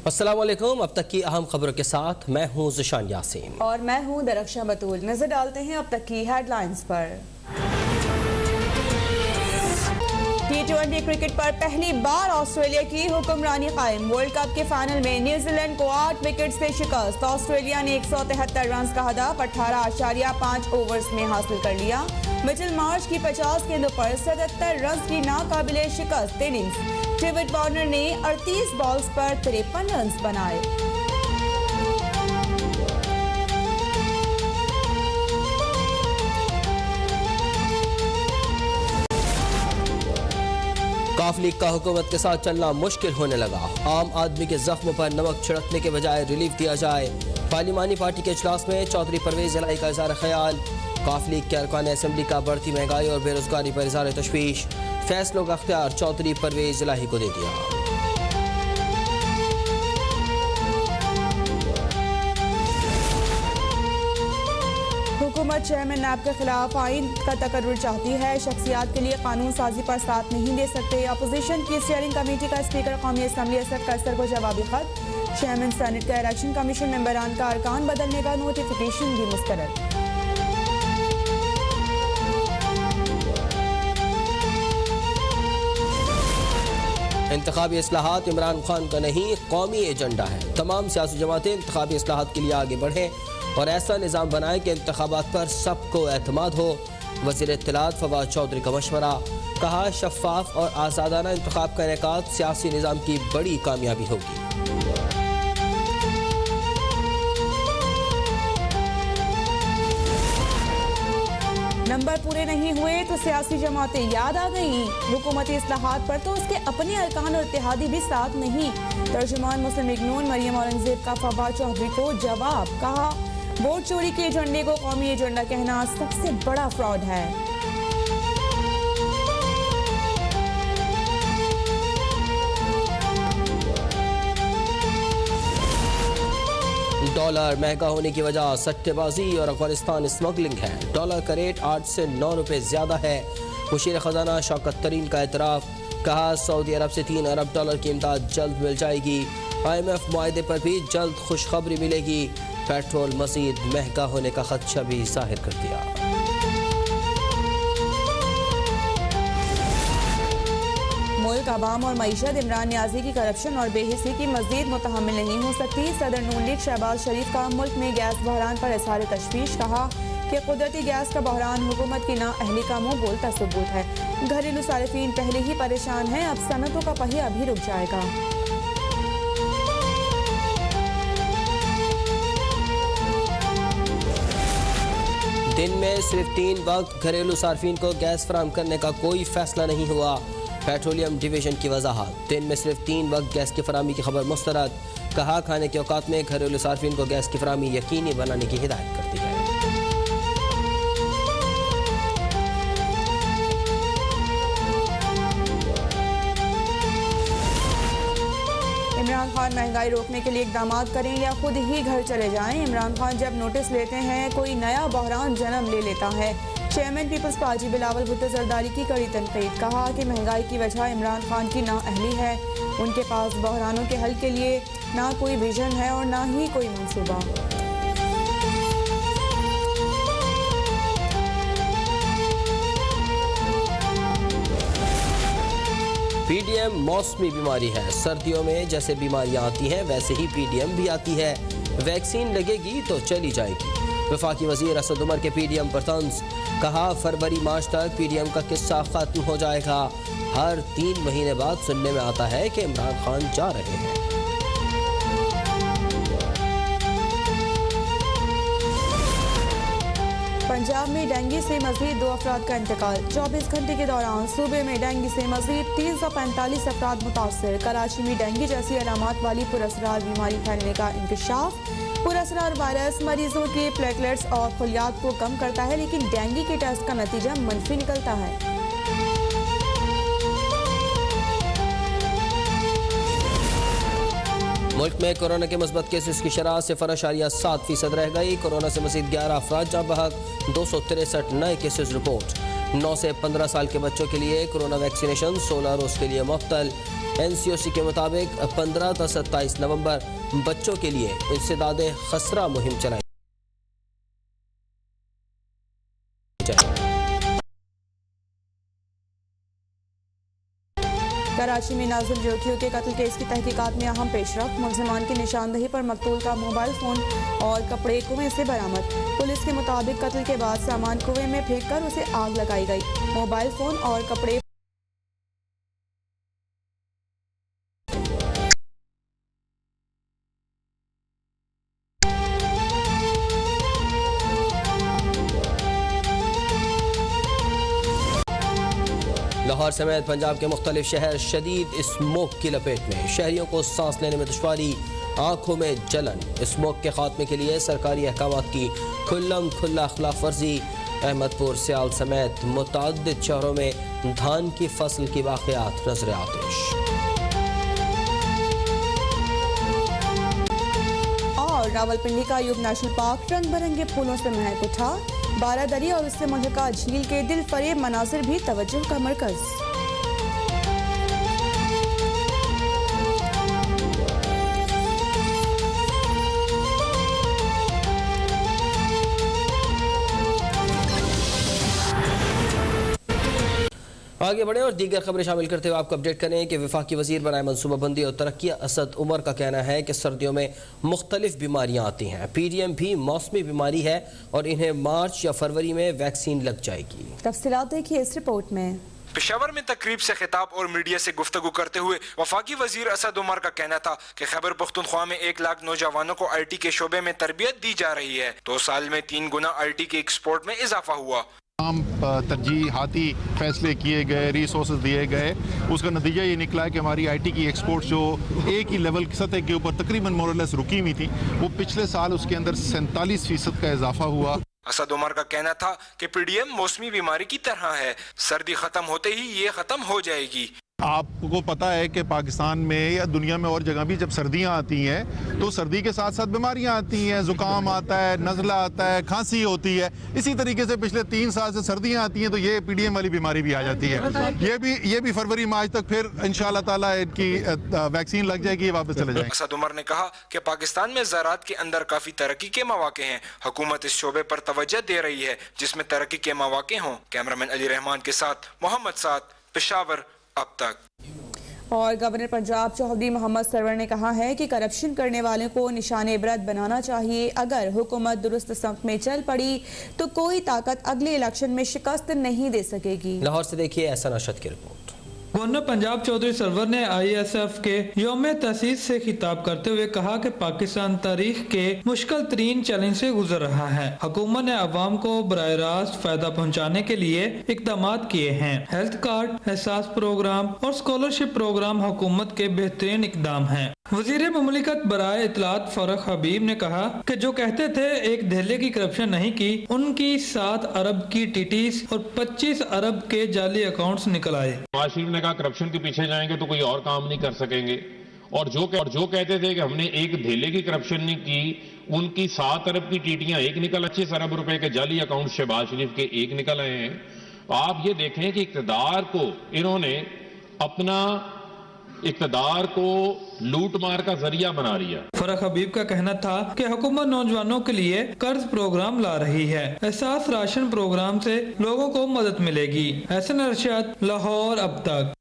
अस्सलाम वालेकुम। अब तक की अहम खबरों के साथ मैं हूं ज़िशान यासीन और मैं हूं दरख्शां बतूल। नजर डालते हैं अब तक की हेडलाइंस पर। T20 क्रिकेट पर पहली बार ऑस्ट्रेलिया की हुक्मरानी कायम। वर्ल्ड कप के फाइनल में न्यूजीलैंड को 8 विकेट से शिकस्त। ऑस्ट्रेलिया ने 173 रन का हदफ 18.5 ओवर्स में हासिल कर लिया। मिचेल मार्श की 50 गेंदों पर 77 रन की नाकाबिले शिकस्त इनिंग्स। डेविड वार्नर ने 38 बॉल्स पर 53 रन बनाए। काफ लीग का हुकूमत के साथ चलना मुश्किल होने लगा। आम आदमी के जख्म पर नमक छिड़कने के बजाय रिलीफ दिया जाए। पार्लिमानी पार्टी के इजलास में चौधरी परवेज इलाही का इज़हार ख्याल। काफ लीग के अरकान असम्बली का बढ़ती महंगाई और बेरोजगारी पर इज़हार तशवीश। फैसलों का अख्तियार चौधरी परवेज इलाही को दे दिया। हुकूमत चेयरमैन नैब के खिलाफ आइन का तकर्रुर चाहती है। शख्सियात के लिए कानून साजी पर साथ नहीं दे सकते। अपोजिशन की स्टीयरिंग कमेटी का स्पीकर कौमी असम्बली असद कैसर को जवाबी खत। चेयरमैन सेनेट का इलेक्शन कमीशन मेंबरान का अरकान बदलने का नोटिफिकेशन भी मुस्तरद। इंतखाबी इस्लाहात इमरान खान का नहीं, कौमी एजेंडा है। तमाम सियासी जमातें इंतखाबी इस्लाहात के लिए आगे बढ़ें और ऐसा निज़ाम बनाए कि इंतखाबात पर सबको एतमाद हो। वज़ीर इत्तलात फवाद चौधरी का मशवरा। कहा, शफाफ और आज़ादाना इंतखाब का इनेकाद सियासी निज़ाम की बड़ी कामयाबी होगी। नंबर पूरे नहीं हुए तो सियासी जमातें याद आ गईं। हुकूमती इस्लाहात पर तो उसके अपने अरकान और इत्तेहादी भी साथ नहीं। तर्जुमान मुस्लिम लीग नून मरियम औरंगजेब का फवाद चौधरी को जवाब। कहा, वोट चोरी के एजेंडे को कौमी एजेंडा कहना सबसे बड़ा फ्रॉड है। डॉलर महंगा होने की वजह सट्टेबाजी और अफगानिस्तान स्मगलिंग है। डॉलर का रेट 8 से 9 रुपये ज्यादा है। वज़ीर खजाना शौकत तरीन का एतराफ़। कहा, सऊदी अरब से 3 अरब डॉलर की इमदाद जल्द मिल जाएगी। IMF मुआहदे पर भी जल्द खुशखबरी मिलेगी। पेट्रोल मज़ीद महंगा होने का खदशा भी जाहिर कर दिया। मुल्क, अवाम और मईशत इमरान नियाज़ी की करप्शन और बेहिसी की मज़ीद मुतहम्मिल नहीं हो सकती। सदर नून लीग शहबाज शरीफ का मुल्क में गैस बहरान पर इज़हार तशवीश। कहा कि कुदरती गैस का बहरान हुकूमत की नाअहली का मुँह बोलता सबूत है। घरेलू सारिफीन पहले ही परेशान हैं, अब सनतों का पहिया भी रुक जाएगा। दिन में सिर्फ 3 वक्त घरेलू सार्फिन को गैस फराहम करने का कोई फैसला नहीं हुआ। पेट्रोलियम डिवीजन की वजाहत। दिन में सिर्फ 3 वक्त गैस की फराहमी की खबर मुस्तरद। कहा, खाने के औकात में घरेलू सार्फिन को गैस की फराहमी यकीनी बनाने की हिदायत कर दी है। इमरान खान महंगाई रोकने के लिए इकदाम करें या खुद ही घर चले जाएं। इमरान खान जब नोटिस लेते हैं कोई नया बहरान जन्म ले लेता है। चेयरमैन पीपल्स पार्टी बिलावल भुट्टो जरदारी की कड़ी तनकीद। कहा कि महंगाई की वजह इमरान खान की नाअहली है। उनके पास बहरानों के हल के लिए ना कोई विजन है और ना ही कोई मंसूबा। PDM मौसमी बीमारी है। सर्दियों में जैसे बीमारियां आती हैं वैसे ही PDM भी आती है। वैक्सीन लगेगी तो चली जाएगी। वफाकी वजीर असद उमर के PDM पर तंज। कहा, फरवरी मार्च तक PDM का किस्सा खत्म हो जाएगा। हर 3 महीने बाद सुनने में आता है कि इमरान खान जा रहे हैं। पंजाब में डेंगू से मजीद 2 अफराद का इंतकाल। 24 घंटे के दौरान सूबे में डेंगू से मजीद 345 अफराद मुतासर। कराची में डेंगू जैसी अलामात वाली पुरअसरार बीमारी फैलने का इंकशाफ। पुरअसरार वायरस मरीजों के प्लेटलेट्स और खुलियात को कम करता है, लेकिन डेंगू के टेस्ट का नतीजा मनफी निकलता है। मुल्क में कोरोना के मुस्बत केसेस की शरह 0.7% रह गई। कोरोना से मजीद 11 अफराद जाँ बहक। 263 नए केसेस रिपोर्ट। 9 से 15 साल के बच्चों के लिए कोरोना वैक्सीनेशन 16 रोज के लिए मुअत्तल। NCOC के मुताबिक 15 से 27 नवंबर बच्चों के लिए इंसदादे खसरा मुहिम चलाई जाएगी। कराची में नाज़िल जोखियों के कत्ल केस की तहकीकात में अहम पेशरफ्त। मुलजिमान की निशानदही पर मकतूल का मोबाइल फोन और कपड़े कुएं से बरामद। पुलिस के मुताबिक कत्ल के बाद सामान कुएं में फेंककर उसे आग लगाई गई। मोबाइल फोन और कपड़े लाहौर समेत पंजाब के मुख्तलिफ शहर शदीद स्मोक की लपेट में। शहरियों को सांस लेने में दुश्वारी, आंखों में जलन। स्मोक के खात्मे के लिए सरकारी अहकामात की खुल्लम खुल्ला खिलाफ वर्जी। अहमदपुर, सियाल समेत मुतअद्दिद शहरों में धान की फसल की वाक़यात नजर आतिश। और रावलपिंडी का अयूब नेशनल पार्क रंग बिरंगे फूलों से महक उठा। बारादरी और उससे मुल्का झील के दिल फरेब मनाजिर भी तवज्जो का मरकज। आगे बढ़े और दीगर खबरें शामिल करते हुए आपको अपडेट करें कि वफाकी वजीर बनाए मनसूबाबंदी और तरक्की असद उमर का कहना है कि सर्दियों में मुख्तलिफ बीमारियां आती हैं। PDM भी मौसमी बीमारी है और इन्हें मार्च या फरवरी में वैक्सीन लग जाएगी। तफसीलात देखिए इस रिपोर्ट में। पेशावर में तकरीब से खिताब और मीडिया से गुफ्तगू करते हुए वफाकी वजीर असद उमर का कहना था कि खैबर पख्तूनख्वा में 1 लाख नौजवानों को IT के शोबे में तरबियत दी जा रही है। 2 साल में 3 गुना IT के एक्सपोर्ट में इजाफा हुआ। तरजीहाती फैसले किए गए, रिसोर्सेज दिए गए, उसका नतीजा ये निकला है कि हमारी IT की एक्सपोर्ट जो एक ही लेवल की सतह के ऊपर तकरीबन मोरलेस रुकी हुई थी, वो पिछले साल उसके अंदर 47% का इजाफा हुआ। असद उमर का कहना था कि PDM मौसमी बीमारी की तरह है, सर्दी खत्म होते ही ये खत्म हो जाएगी। आपको पता है कि पाकिस्तान में या दुनिया में और जगह भी जब सर्दियां आती हैं तो सर्दी के साथ साथ बीमारियां आती हैं, जुकाम आता है, नज़ला आता है, खांसी होती है। इसी तरीके से पिछले 3 साल से सर्दियां आती हैं तो ये PDM वाली बीमारी भी आ जाती है। ये भी फरवरी मार्च तक फिर इंशाअल्लाह ताला इनकी वैक्सीन लग जाएगी, वापस चले जाएंगे। असद उमर ने कहा कि पाकिस्तान में ज़राअत के अंदर काफी तरक्की के मौके हैं। हुकूमत इस शोबे पर तवज्जो दे रही है जिसमें तरक्की के मौके हों। कैमरामैन अली रहमान के साथ मोहम्मद साद, पेशावर अब तक। और गवर्नर पंजाब चौधरी मोहम्मद सरवर ने कहा है कि करप्शन करने वालों को निशान इबरत बनाना चाहिए। अगर हुकूमत दुरुस्त समत में चल पड़ी तो कोई ताकत अगले इलेक्शन में शिकस्त नहीं दे सकेगी। लाहौर से देखिए एहसान अरशद की रिपोर्ट। गवर्नर पंजाब चौधरी सरवर ने ISF के यौम तसीस से खिताब करते हुए कहा कि पाकिस्तान तारीख के मुश्किल तरीन चैलेंज से गुजर रहा है। हुकूमत ने अवाम को बराह रास्त फायदा पहुँचाने के लिए इकदाम किए हैं। हेल्थ कार्ड, एहसास प्रोग्राम और स्कॉलरशिप प्रोग्राम हुकूमत के बेहतरीन इकदाम हैं। वजीर मुमलिकत बराए इतलात फारूक हबीब ने कहा कि जो कहते थे एक धेले की करप्शन नहीं की, उनकी 7 अरब की TTs और 25 अरब के जाली अकाउंट्स निकल आए। नवाज शरीफ ने कहा करप्शन के पीछे जाएंगे तो कोई और काम नहीं कर सकेंगे, और जो कहते थे कि हमने एक धेले की करप्शन नहीं की, उनकी 7 अरब की टीटियां एक निकल, 25 अरब रुपए के जाली अकाउंट शहबाज शरीफ के एक निकल आए हैं। आप ये देखें कि इक्तदार को इन्होंने अपना इक्तदार को लूट मार का जरिया बना लिया। फारूक हबीब का कहना था कि हुकूमत नौजवानों के लिए कर्ज प्रोग्राम ला रही है। एहसास राशन प्रोग्राम से लोगों को मदद मिलेगी। एहसान अरशद, लाहौर अब तक।